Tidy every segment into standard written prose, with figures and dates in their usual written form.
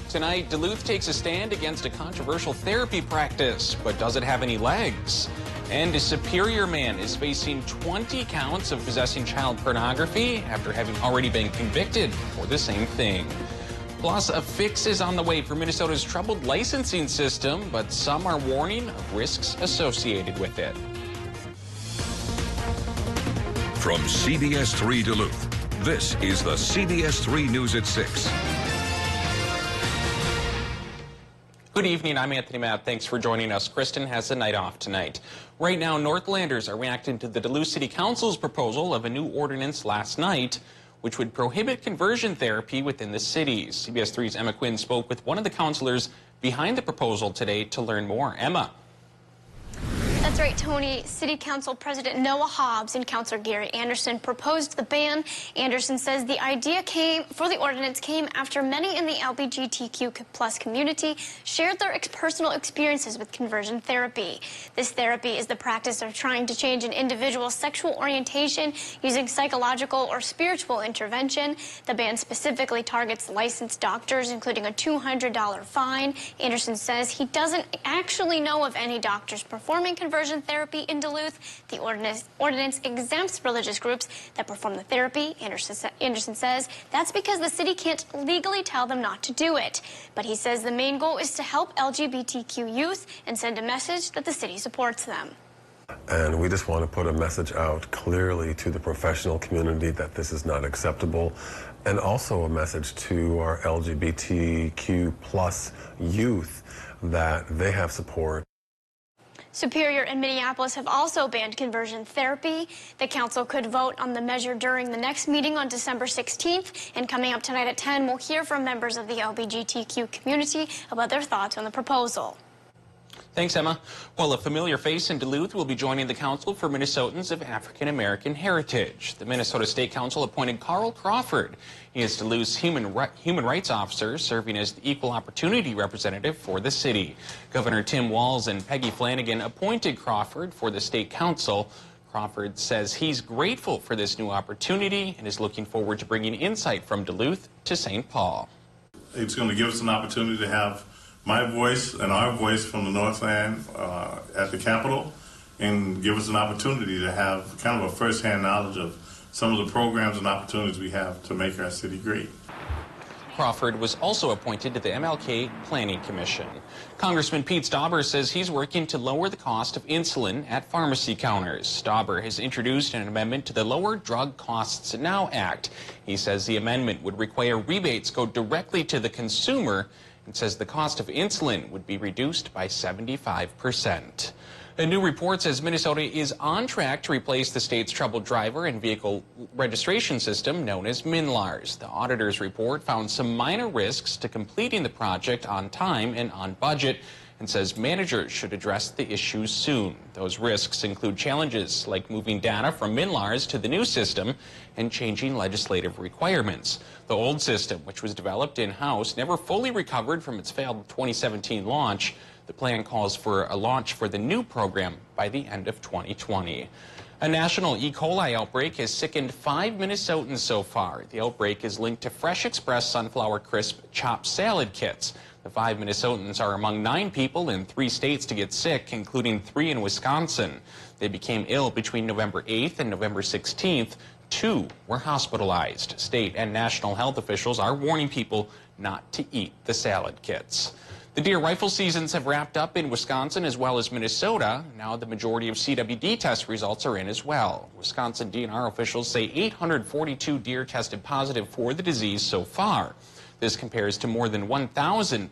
Tonight, Duluth takes a stand against a controversial therapy practice, but does it have any legs? And a Superior man is facing 20 counts of possessing child pornography after having already been convicted for the same thing. Plus, a fix is on the way for Minnesota's troubled licensing system, but some are warning of risks associated with it. From CBS3 Duluth, this is the CBS3 News at 6. Good evening, I'm Anthony Matt. Thanks for joining us. Kristen has the night off tonight. Right now, Northlanders are reacting to the Duluth City Council's proposal of a new ordinance last night, which would prohibit conversion therapy within the city. CBS3's Emma Quinn spoke with one of the councilors behind the proposal today to learn more. Emma. That's right, Tony. City Council President Noah Hobbs and Councilor Gary Anderson proposed the ban. Anderson says the idea for the ordinance came after many in the LGBTQ plus community shared their personal experiences with conversion therapy. This therapy is the practice of trying to change an individual's sexual orientation using psychological or spiritual intervention. The ban specifically targets licensed doctors, including a $200 fine. Anderson says he doesn't actually know of any doctors performing conversion therapy in Duluth. The ordinance exempts religious groups that perform the therapy. Anderson says that's because the city can't legally tell them not to do it. But he says the main goal is to help LGBTQ youth and send a message that the city supports them. And we just want to put a message out clearly to the professional community that this is not acceptable, and also a message to our LGBTQ plus youth that they have support. Superior and Minneapolis have also banned conversion therapy. The council could vote on the measure during the next meeting on December 16th. And coming up tonight at 10, we'll hear from members of the LGBTQ community about their thoughts on the proposal. Thanks, Emma. Well, a familiar face in Duluth will be joining the Council for Minnesotans of African-American heritage. The Minnesota State Council appointed Carl Crawford. He is Duluth's human rights officer, serving as the equal opportunity representative for the city. Governor Tim Walz and Peggy Flanagan appointed Crawford for the State Council. Crawford says he's grateful for this new opportunity and is looking forward to bringing insight from Duluth to St. Paul. It's going to give us an opportunity to have my voice and our voice from the Northland at the Capitol, and give us an opportunity to have kind of a first-hand knowledge of some of the programs and opportunities we have to make our city great. Crawford was also appointed to the MLK Planning Commission. Congressman Pete Stauber says he's working to lower the cost of insulin at pharmacy counters. Stauber has introduced an amendment to the Lower Drug Costs Now Act. He says the amendment would require rebates go directly to the consumer, and says the cost of insulin would be reduced by 75%. A new report says Minnesota is on track to replace the state's troubled driver and vehicle registration system known as MNLARS. The auditor's report found some minor risks to completing the project on time and on budget, and says managers should address the issues soon. Those risks include challenges like moving data from MNLARS to the new system and changing legislative requirements. The old system, which was developed in-house, never fully recovered from its failed 2017 launch. The plan calls for a launch for the new program by the end of 2020. A national E. coli outbreak has sickened 5 Minnesotans so far. The outbreak is linked to Fresh Express Sunflower Crisp chopped salad kits. The 5 Minnesotans are among 9 people in 3 states to get sick, including 3 in Wisconsin. They became ill between November 8th and November 16th. 2 were hospitalized. State and national health officials are warning people not to eat the salad kits. The deer rifle seasons have wrapped up in Wisconsin as well as Minnesota. Now the majority of CWD test results are in as well. Wisconsin DNR officials say 842 deer tested positive for the disease so far. This compares to more than 1,000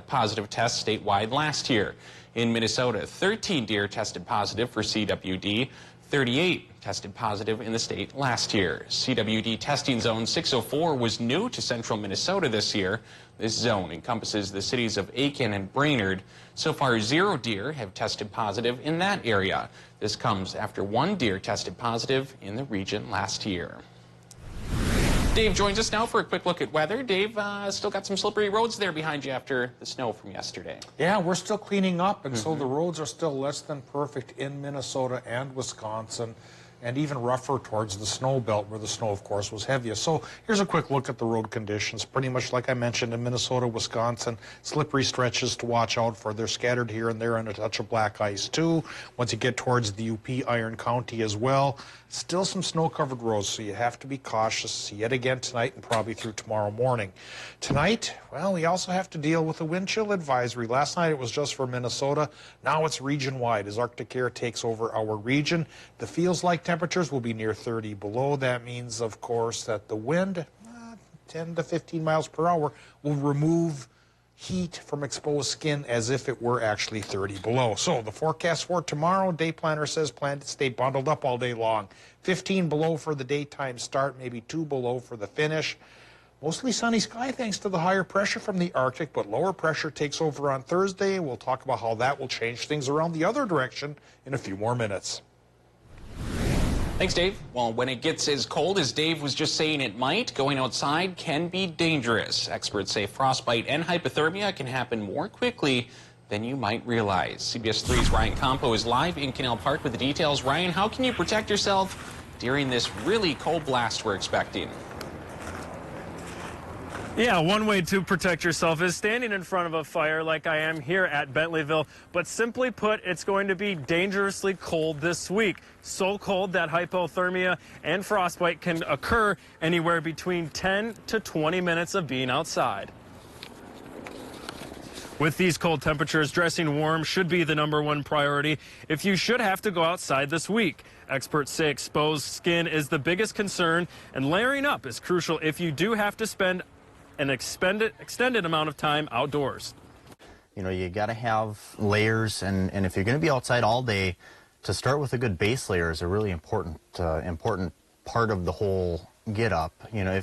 positive tests statewide last year. In Minnesota, 13 deer tested positive for CWD. 38 tested positive in the state last year. CWD testing zone 604 was new to central Minnesota this year. This zone encompasses the cities of Aiken and Brainerd. So far, 0 deer have tested positive in that area. This comes after 1 deer tested positive in the region last year. Dave joins us now for a quick look at weather. Dave, still got some slippery roads there behind you after the snow from yesterday. Yeah, we're still cleaning up, and so the roads are still less than perfect in Minnesota and Wisconsin. and even rougher towards the snow belt, where the snow, of course, was heaviest. So here's a quick look at the road conditions. Pretty much like I mentioned in Minnesota, Wisconsin, slippery stretches to watch out for. They're scattered here and there and a touch of black ice, too. Once you get towards the UP, Iron County as well, still some snow-covered roads, so you have to be cautious yet again tonight and probably through tomorrow morning. Tonight, well, we also have to deal with a wind chill advisory. Last night it was just for Minnesota. Now it's region-wide as Arctic air takes over our region. The feels-like temperatures will be near 30 below. That means, of course, that the wind, 10 to 15 miles per hour, will remove heat from exposed skin as if it were actually 30 below. So the forecast for tomorrow, day planner says plan to stay bundled up all day long. 15 below for the daytime start, maybe 2 below for the finish. Mostly sunny sky thanks to the higher pressure from the Arctic, but lower pressure takes over on Thursday. We'll talk about how that will change things around the other direction in a few more minutes. Thanks, Dave. Well, when it gets as cold as Dave was just saying it might, going outside can be dangerous. Experts say frostbite and hypothermia can happen more quickly than you might realize. CBS 3's Ryan Campo is live in Canal Park with the details. Ryan, how can you protect yourself during this really cold blast we're expecting? Yeah, one way to protect yourself is standing in front of a fire like I am here at Bentleyville. But simply put, it's going to be dangerously cold this week. So cold that hypothermia and frostbite can occur anywhere between 10 to 20 minutes of being outside. With these cold temperatures, dressing warm should be the #1 priority if you should have to go outside this week. Experts say exposed skin is the biggest concern, and layering up is crucial if you do have to spend an extended amount of time outdoors. You know, you got to have layers, and if you're going to be outside all day, to start with a good base layer is a really important part of the whole get up. You know,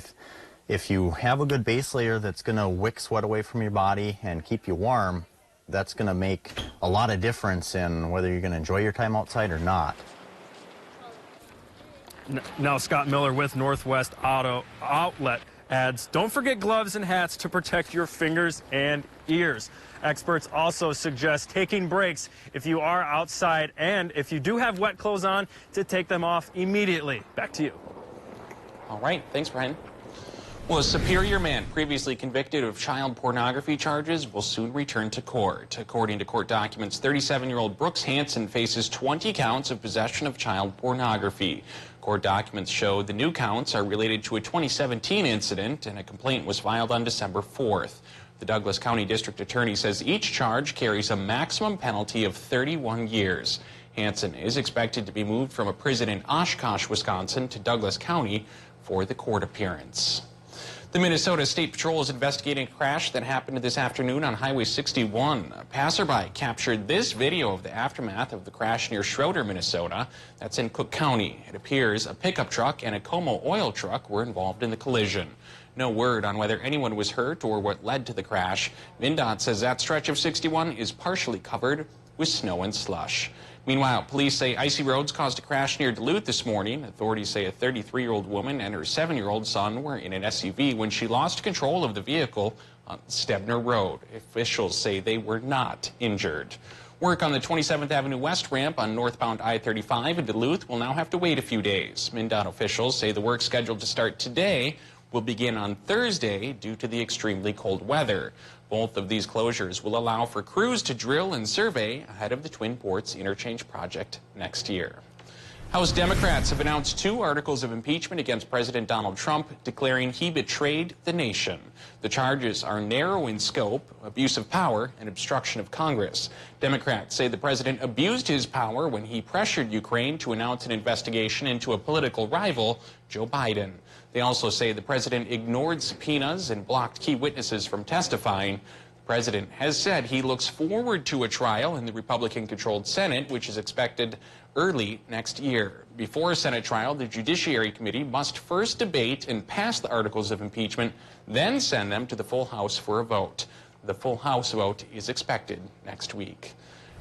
if you have a good base layer that's going to wick sweat away from your body and keep you warm, that's going to make a lot of difference in whether you're going to enjoy your time outside or not. Now Scott Miller with Northwest Auto Outlet adds, don't forget gloves and hats to protect your fingers and ears. Experts also suggest taking breaks if you are outside, and if you do have wet clothes on, to take them off immediately. Back to you. All right, thanks, Brian. Well, a Superior man previously convicted of child pornography charges will soon return to court. According to court documents, 37-year-old Brooks Hansen faces 20 counts of possession of child pornography. Court documents show the new counts are related to a 2017 incident, and a complaint was filed on December 4th. The Douglas County District Attorney says each charge carries a maximum penalty of 31 years. Hansen is expected to be moved from a prison in Oshkosh, Wisconsin, to Douglas County for the court appearance. The Minnesota State Patrol is investigating a crash that happened this afternoon on Highway 61. A passerby captured this video of the aftermath of the crash near Schroeder, Minnesota. That's in Cook County. It appears a pickup truck and a Como oil truck were involved in the collision. No word on whether anyone was hurt or what led to the crash. MnDOT says that stretch of 61 is partially covered with snow and slush. Meanwhile, police say icy roads caused a crash near Duluth this morning. Authorities say a 33-year-old woman and her 7-year-old son were in an SUV when she lost control of the vehicle on Stebner Road. Officials say they were not injured. Work on the 27th Avenue West ramp on northbound I-35 in Duluth will now have to wait a few days. MnDOT officials say the work scheduled to start today will begin on Thursday due to the extremely cold weather. Both of these closures will allow for crews to drill and survey ahead of the Twin Ports Interchange project next year. House Democrats have announced 2 articles of impeachment against President Donald Trump, declaring he betrayed the nation. The charges are narrow in scope, abuse of power, and obstruction of Congress. Democrats say the president abused his power when he pressured Ukraine to announce an investigation into a political rival, Joe Biden. They also say the president ignored subpoenas and blocked key witnesses from testifying. The president has said he looks forward to a trial in the Republican-controlled Senate, which is expected early next year. Before a Senate trial, the Judiciary Committee must first debate and pass the articles of impeachment, then send them to the full House for a vote. The full House vote is expected next week.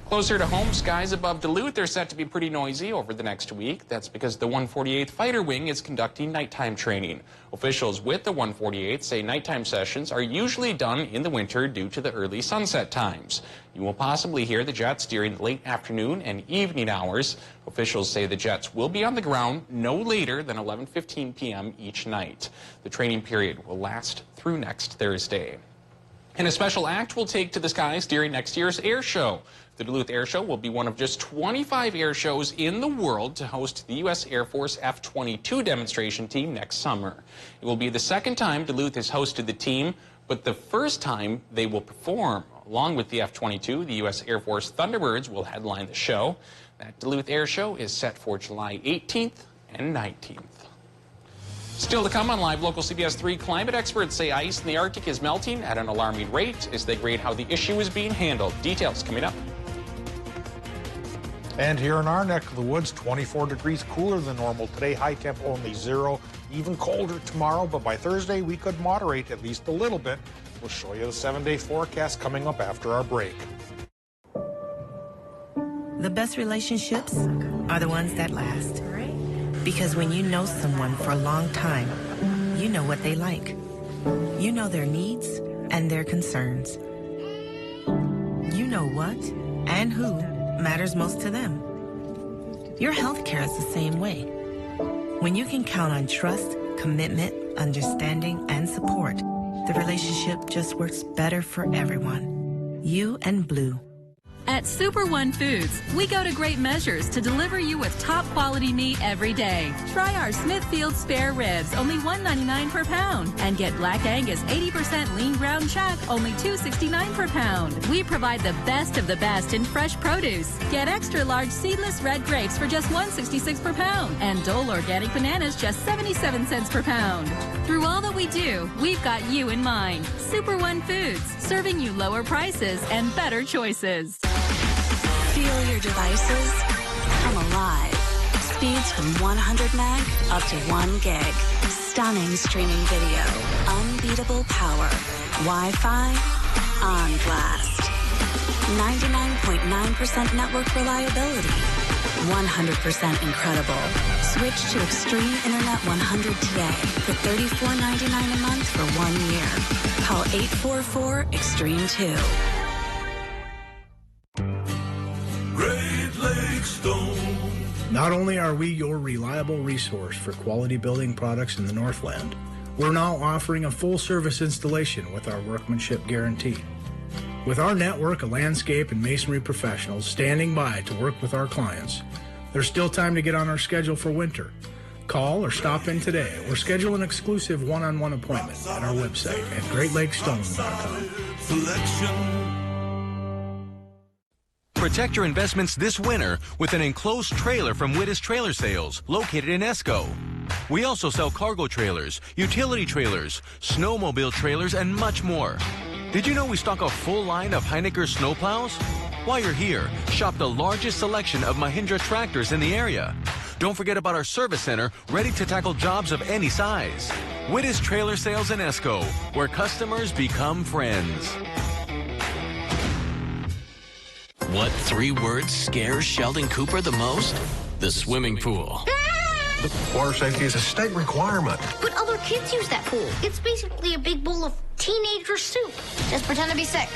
Closer to home, skies above Duluth are set to be pretty noisy over the next week. That's because the 148th Fighter Wing is conducting nighttime training. Officials with the 148th say nighttime sessions are usually done in the winter due to the early sunset times. You will possibly hear the jets during the late afternoon and evening hours. Officials say the jets will be on the ground no later than 11:15 p.m. each night. The training period will last through next Thursday. And a special act will take to the skies during next year's air show. The Duluth Air Show will be one of just 25 air shows in the world to host the U.S. Air Force F-22 demonstration team next summer. It will be the second time Duluth has hosted the team, but the first time they will perform. Along with the F-22, the U.S. Air Force Thunderbirds will headline the show. That Duluth Air Show is set for July 18th and 19th. Still to come on Live, local CBS3 climate experts say ice in the Arctic is melting at an alarming rate as they grade how the issue is being handled. Details coming up. And here in our neck of the woods, 24 degrees cooler than normal today, high temp only 0, even colder tomorrow, but by Thursday we could moderate at least a little bit. We'll show you the 7-day forecast coming up after our break. The best relationships are the ones that last. Because when you know someone for a long time, you know what they like. You know their needs and their concerns. You know what and who matters most to them. Your health care is the same way. When you can count on trust, commitment, understanding, and support, the relationship just works better for everyone. You and Blue. At Super One Foods, we go to great measures to deliver you with top quality meat every day. Try our Smithfield spare ribs, only $1.99 per pound, and get Black Angus 80% lean ground chuck, only $2.69 per pound. We provide the best of the best in fresh produce. Get extra large seedless red grapes for just $1.66 per pound, and Dole organic bananas just 77 cents per pound. Through all that we do, we've got you in mind. Super One Foods, serving you lower prices and better choices. Feel your devices come alive. Speeds from 100 meg up to 1 gig. Stunning streaming video. Unbeatable power. Wi-Fi on blast. 99.9% network reliability. 100% incredible. Switch to Extreme Internet 100 today for $34.99 a month for 1 year. Call 844-EXTREME2. Not only are we your reliable resource for quality building products in the Northland, we're now offering a full-service installation with our workmanship guarantee. With our network of landscape and masonry professionals standing by to work with our clients, there's still time to get on our schedule for winter. Call or stop in today or schedule an exclusive one-on-one appointment at our website at GreatLakeStone.com. Protect your investments this winter with an enclosed trailer from Wittes Trailer Sales, located in Esco. We also sell cargo trailers, utility trailers, snowmobile trailers, and much more. Did you know we stock a full line of Heinecker snowplows? While you're here, shop the largest selection of Mahindra tractors in the area. Don't forget about our service center, ready to tackle jobs of any size. Wittes Trailer Sales in Esco, where customers become friends. What 3 words scares Sheldon Cooper the most? The swimming pool. Water safety is a state requirement. But other kids use that pool. It's basically a big bowl of teenager soup. Just pretend to be sick.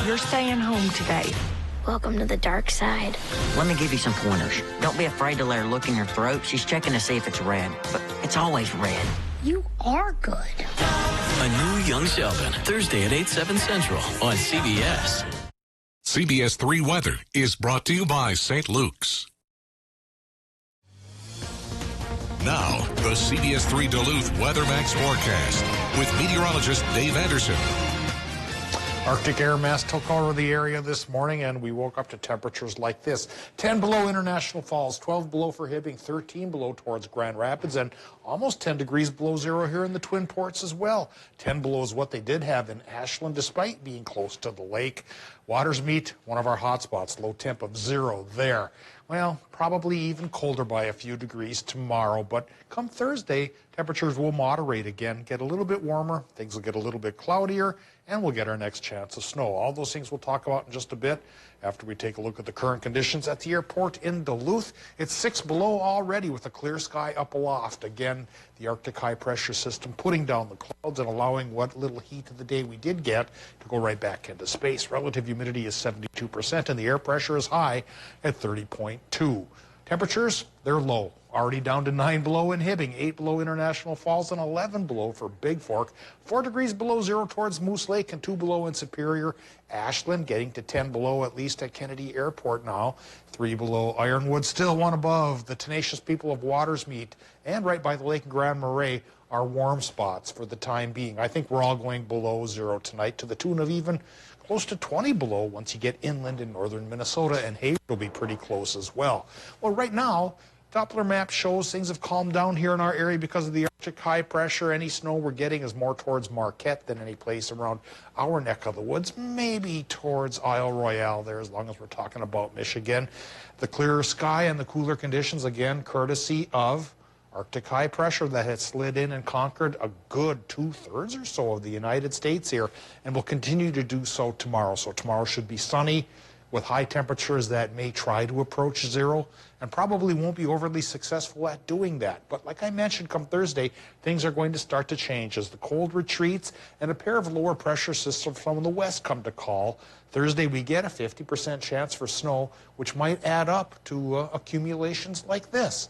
You're staying home today. Welcome to the dark side. Let me give you some pointers. Don't be afraid to let her look in your throat. She's checking to see if it's red, but it's always red. You are good. A new Young Sheldon, Thursday at 8/7 Central on CBS. CBS3 Weather is brought to you by St. Luke's. Now, the CBS3 Duluth Weather Max forecast with meteorologist Dave Anderson. Arctic air mass took over the area this morning, and we woke up to temperatures like this. 10 below International Falls, 12 below for Hibbing, 13 below towards Grand Rapids, and almost 10 degrees below zero here in the Twin Ports as well. 10 below is what they did have in Ashland, despite being close to the lake. Waters Meet, one of our hot spots, low temp of 0 there. Well, probably even colder by a few degrees tomorrow, but come Thursday, temperatures will moderate again, get a little bit warmer, things will get a little bit cloudier, and we'll get our next chance of snow. All those things we'll talk about in just a bit after we take a look at the current conditions at the airport in Duluth. It's 6 below already with a clear sky up aloft. Again, the Arctic high pressure system putting down the clouds and allowing what little heat of the day we did get to go right back into space. Relative humidity is 72% and the air pressure is high at 30.2. Temperatures, they're low. Already down to 9 below in Hibbing, 8 below International Falls, and 11 below for Big Fork. 4 degrees below zero towards Moose Lake and 2 below in Superior. Ashland getting to 10 below at least at Kennedy Airport now. 3 below Ironwood, still 1 above. The tenacious people of Watersmeet and right by the lake in Grand Marais are warm spots for the time being. I think we're all going below zero tonight to the tune of even close to 20 below once you get inland in northern Minnesota, and Hayward will be pretty close as well. Well, right now, Doppler map shows things have calmed down here in our area because of the Arctic high pressure. Any snow we're getting is more towards Marquette than any place around our neck of the woods, maybe towards Isle Royale there, as long as we're talking about Michigan. The clearer sky and the cooler conditions, again, courtesy of Arctic high pressure that has slid in and conquered a good 2/3 or so of the United States here, and will continue to do so tomorrow. So tomorrow should be sunny with high temperatures that may try to approach zero and probably won't be overly successful at doing that. But like I mentioned, come Thursday, things are going to start to change as the cold retreats and a pair of lower pressure systems from the west come to call. Thursday, we get a 50% chance for snow, which might add up to accumulations like this.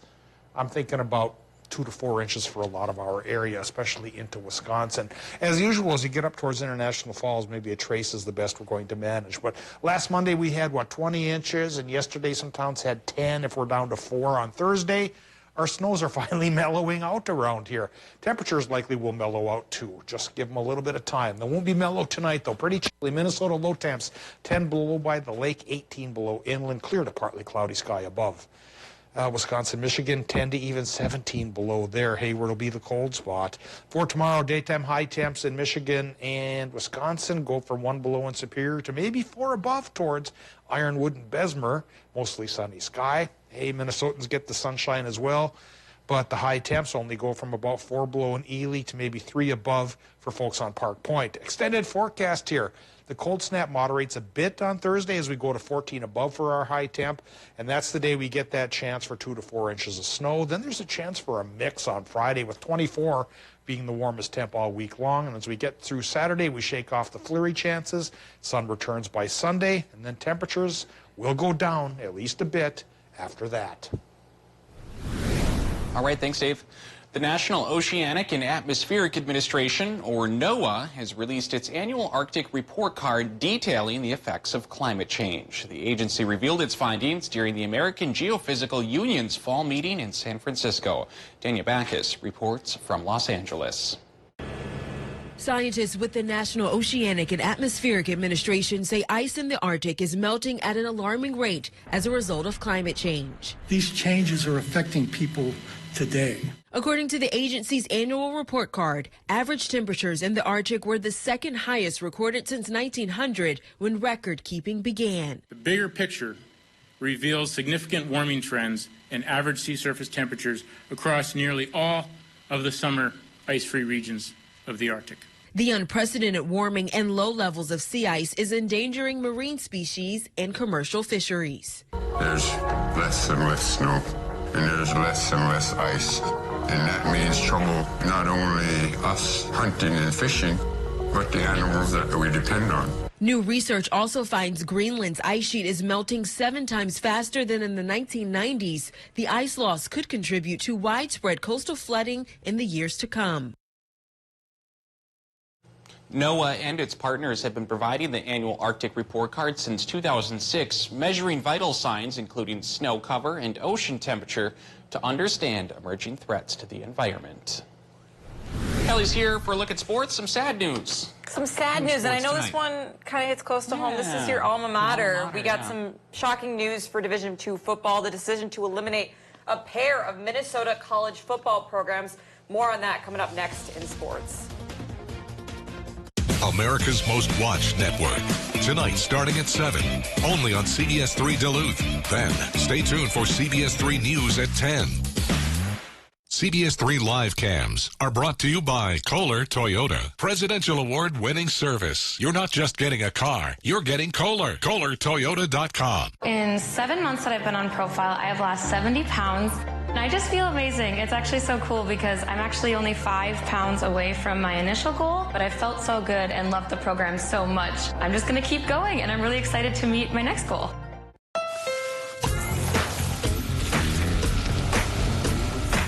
I'm thinking about 2 to 4 inches for a lot of our area, especially into Wisconsin. As usual, as you get up towards International Falls, maybe a trace is the best we're going to manage. But last Monday we had, 20 inches, and yesterday some towns had 10. If we're down to 4 on Thursday, our snows are finally mellowing out around here. Temperatures likely will mellow out too. Just give them a little bit of time. They won't be mellow tonight, though. Pretty chilly. Minnesota low temps, 10 below by the lake, 18 below inland, clear to partly cloudy sky above. Wisconsin, Michigan, 10 to even 17 below there. Hayward will be the cold spot. For tomorrow, daytime high temps in Michigan and Wisconsin go from 1 below in Superior to maybe 4 above towards Ironwood and Bessemer. Mostly sunny sky. Hey, Minnesotans get the sunshine as well, but the high temps only go from about 4 below in Ely to maybe 3 above for folks on Park Point. Extended forecast here. The cold snap moderates a bit on Thursday as we go to 14 above for our high temp, and that's the day we get that chance for 2 to 4 inches of snow. Then there's a chance for a mix on Friday with 24 being the warmest temp all week long. And as we get through Saturday, we shake off the flurry chances. Sun returns by Sunday, and then temperatures will go down at least a bit after that. All right, thanks, Dave. The National Oceanic and Atmospheric Administration, or NOAA, has released its annual Arctic report card detailing the effects of climate change. The agency revealed its findings during the American Geophysical Union's fall meeting in San Francisco. Dania Backus reports from Los Angeles. Scientists with the National Oceanic and Atmospheric Administration say ice in the Arctic is melting at an alarming rate as a result of climate change. These changes are affecting people today. According to the agency's annual report card, average temperatures in the Arctic were the second highest recorded since 1900, when record keeping began. The bigger picture reveals significant warming trends in average sea surface temperatures across nearly all of the summer ice-free regions of the Arctic. The unprecedented warming and low levels of sea ice is endangering marine species and commercial fisheries. There's less and less snow, and there's less and less ice. And that means trouble, not only us hunting and fishing, but the animals that we depend on. New research also finds Greenland's ice sheet is melting 7 times faster than in the 1990s. The ice loss could contribute to widespread coastal flooding in the years to come. NOAA and its partners have been providing the annual Arctic report card since 2006, measuring vital signs including snow cover and ocean temperature to understand emerging threats to the environment. Kelly's here for a look at sports. Some sad news. Some sad news, and I know this one kind of hits close to home. This is your alma mater. We got some shocking news for Division II football, the decision to eliminate a pair of Minnesota college football programs. More on that coming up next in sports. America's most watched network. Tonight, starting at 7, only on CBS3 Duluth. Then, stay tuned for CBS3 News at 10. CBS3 Live Cams are brought to you by Kohler Toyota. Presidential Award-winning service. You're not just getting a car, you're getting Kohler. KohlerToyota.com. In 7 months that I've been on Profile, I have lost 70 pounds. And I just feel amazing. It's actually so cool because I'm actually only 5 pounds away from my initial goal, but I felt so good and loved the program so much. I'm just going to keep going, and I'm really excited to meet my next goal.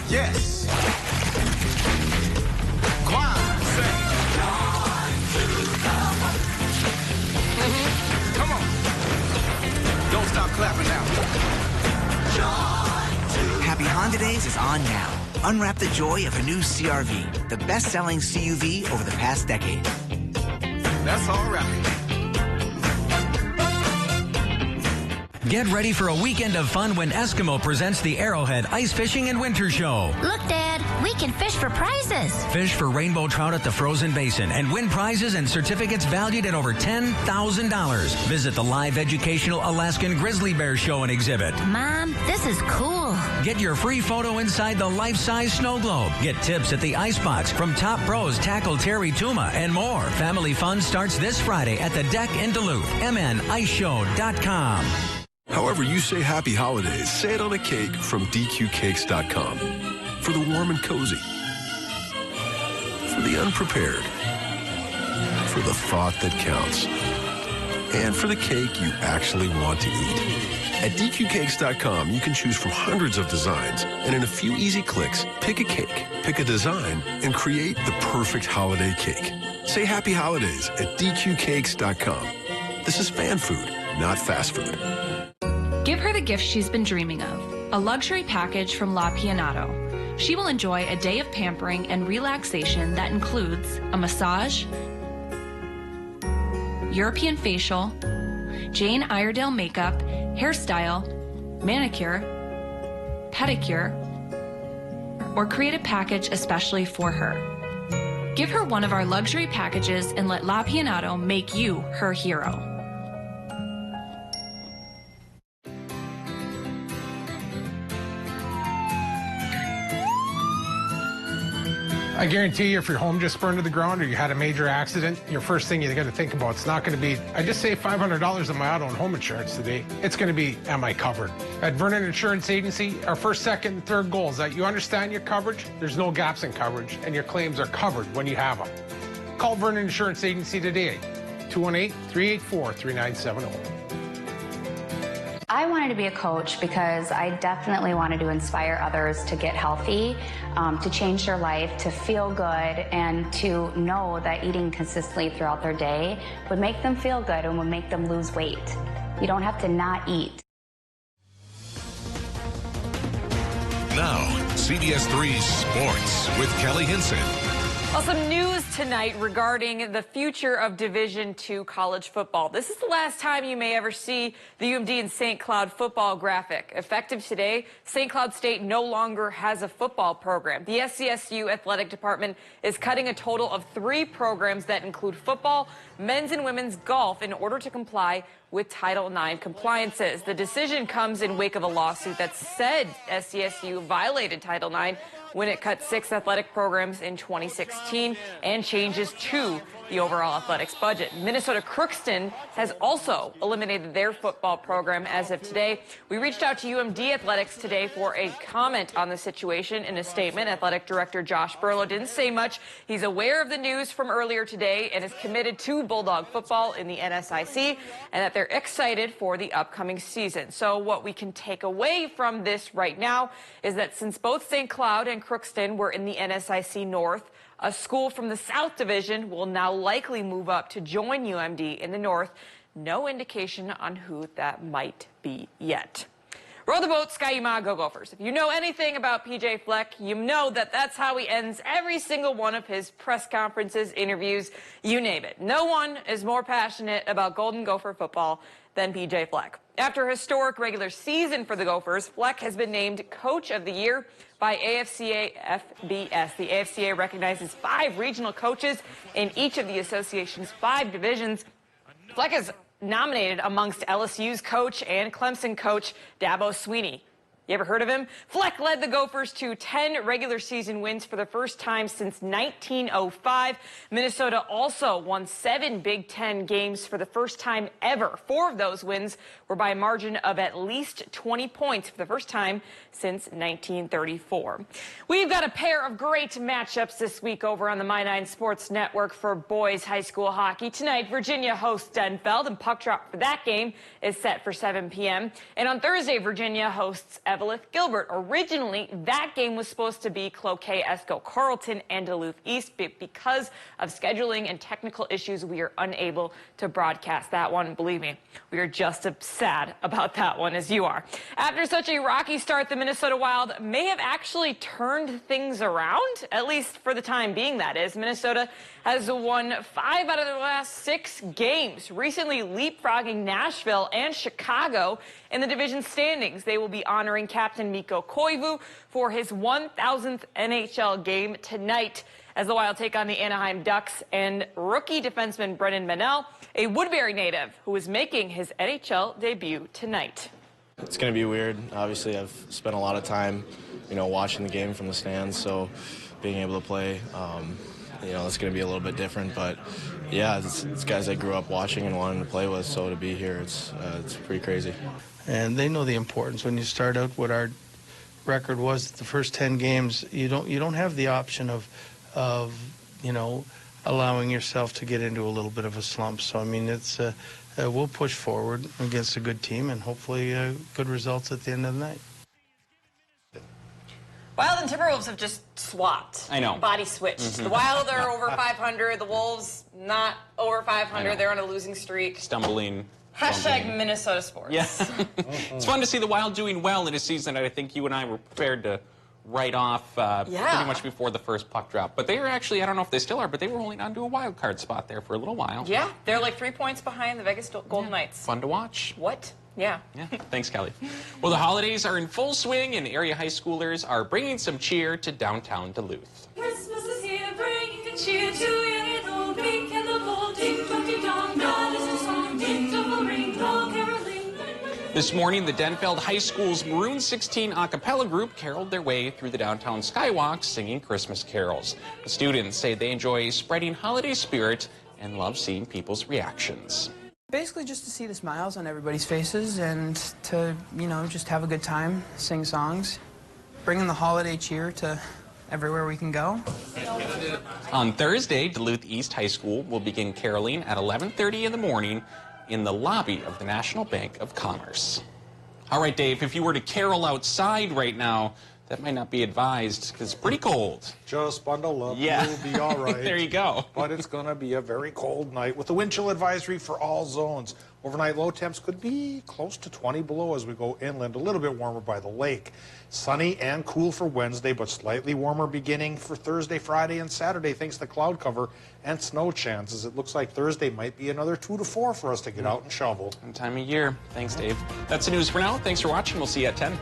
Yes. Choir, sing. Come on. Don't stop clapping now. Happy Honda Days is on now. Unwrap the joy of a new CR-V, the best-selling CUV over the past decade. That's all right. Get ready for a weekend of fun when Eskimo presents the Arrowhead Ice Fishing and Winter Show. Look, Dad, we can fish for prizes. Fish for rainbow trout at the frozen basin and win prizes and certificates valued at over $10,000. Visit the live educational Alaskan Grizzly Bear Show and exhibit. Mom, this is cool. Get your free photo inside the life-size snow globe. Get tips at the Icebox from top pros Tackle Terry Tuma and more. Family fun starts this Friday at the deck in Duluth. MNIceShow.com. However you say happy holidays, say it on a cake from DQCakes.com. For the warm and cozy. For the unprepared. For the thought that counts. And for the cake you actually want to eat. At DQCakes.com, you can choose from hundreds of designs, and in a few easy clicks, pick a cake, pick a design, and create the perfect holiday cake. Say happy holidays at DQCakes.com. This is fan food, not fast food. Give her the gift she's been dreaming of, a luxury package from La Pianato. She will enjoy a day of pampering and relaxation that includes a massage, European facial, Jane Iredale makeup, hairstyle, manicure, pedicure, or create a package especially for her. Give her one of our luxury packages and let La Pianato make you her hero. I guarantee you, if your home just burned to the ground or you had a major accident, your first thing you got to think about, it's not going to be, I just saved $500 on my auto and home insurance today. It's going to be, am I covered? At Vernon Insurance Agency, our first, second, and third goal is that you understand your coverage, there's no gaps in coverage, and your claims are covered when you have them. Call Vernon Insurance Agency today, 218-384-3970. I wanted to be a coach because I definitely wanted to inspire others to get healthy, to change their life, to feel good, and to know that eating consistently throughout their day would make them feel good and would make them lose weight. You don't have to not eat. Now, CBS3 Sports with Kelly Hinson. Well, some news tonight regarding the future of Division II college football. This is the last time you may ever see the UMD and St. Cloud football graphic. Effective today, St. Cloud State no longer has a football program. The SCSU athletic department is cutting a total of 3 programs that include football, men's and women's golf in order to comply with Title IX compliances. The decision comes in wake of a lawsuit that said SCSU violated Title IX when it cut 6 athletic programs in 2016 and changes to the overall athletics budget. Minnesota Crookston has also eliminated their football program as of today. We reached out to UMD Athletics today for a comment on the situation. In a statement, Athletic Director Josh Burlow didn't say much. He's aware of the news from earlier today and is committed to Bulldog football in the NSIC and that they're excited for the upcoming season. So what we can take away from this right now is that since both St. Cloud and Crookston were in the NSIC North, a school from the South Division will now likely move up to join UMD in the North. No indication on who that might be yet. Row the boat, Ski-U-Mah, go Gophers. If you know anything about PJ Fleck, you know that that's how he ends every single one of his press conferences, interviews, you name it. No one is more passionate about Golden Gopher football than PJ Fleck. After a historic regular season for the Gophers, Fleck has been named Coach of the Year by AFCA FBS. The AFCA recognizes 5 regional coaches in each of the association's 5 divisions. Fleck is nominated amongst LSU's coach and Clemson coach Dabo Swinney. You ever heard of him? Fleck led the Gophers to 10 regular season wins for the first time since 1905. Minnesota also won 7 Big Ten games for the first time ever. 4 of those wins were by a margin of at least 20 points for the first time since 1934. We've got a pair of great matchups this week over on the My9 Sports Network for boys high school hockey. Tonight, Virginia hosts Denfeld, and puck drop for that game is set for 7 p.m. And on Thursday, Virginia hosts Evelyn Gilbert. Originally, that game was supposed to be Cloquet, Esco, Carleton, and Duluth East, but because of scheduling and technical issues, we are unable to broadcast that one. Believe me, we are just as sad about that one as you are. After such a rocky start, the Minnesota Wild may have actually turned things around, at least for the time being, that is. Minnesota has won 5 out of the last 6 games, recently leapfrogging Nashville and Chicago in the division standings. They will be honoring captain Mikko Koivu for his 1,000th NHL game tonight as the Wild take on the Anaheim Ducks and rookie defenseman Brennan Manel, a Woodbury native who is making his NHL debut tonight. It's going to be weird. Obviously, I've spent a lot of time, watching the game from the stands, so being able to play, it's going to be a little bit different. But, yeah, it's guys I grew up watching and wanting to play with, so to be here, it's pretty crazy. And they know the importance. When you start out, what our record was the first 10 games, you don't have the option of allowing yourself to get into a little bit of a slump. So, I mean, it's we'll push forward against a good team and hopefully good results at the end of the night. Wild and Timberwolves have just swapped. I know. Body switched. The Wild are over 500. The Wolves not over 500. They're on a losing streak. Stumbling. Hashtag Minnesota sports. Yeah. It's fun to see the Wild doing well in a season that I think you and I were prepared to write off pretty much before the first puck drop. But they were actually, I don't know if they still are, but they were holding on to a wild card spot there for a little while. Yeah, they're like 3 points behind the Vegas Golden Knights. Fun to watch. What? Yeah. Thanks, Kelly. Well, the holidays are in full swing, and area high schoolers are bringing some cheer to downtown Duluth. Christmas is here, bringing good cheer to young and old, meek and the bold, ding dong ding dong, God is the song, ding dong ring, dong caroling. This morning, the Denfeld High School's Maroon 16 a cappella group caroled their way through the downtown skywalk singing Christmas carols. The students say they enjoy spreading holiday spirit and love seeing people's reactions. Basically just to see the smiles on everybody's faces and to, just have a good time, sing songs, bringing the holiday cheer to everywhere we can go. On Thursday, Duluth East High School will begin caroling at 11:30 in the morning in the lobby of the National Bank of Commerce. All right, Dave, if you were to carol outside right now, that might not be advised because it's pretty cold. Just bundle up. Yeah. You'll be all right. There you go. But it's going to be a very cold night with the wind chill advisory for all zones. Overnight low temps could be close to 20 below as we go inland, a little bit warmer by the lake. Sunny and cool for Wednesday, but slightly warmer beginning for Thursday, Friday, and Saturday thanks to cloud cover and snow chances. It looks like Thursday might be another 2 to 4 for us to get out and shovel. Time of year. Thanks, Dave. That's the news for now. Thanks for watching. We'll see you at 10.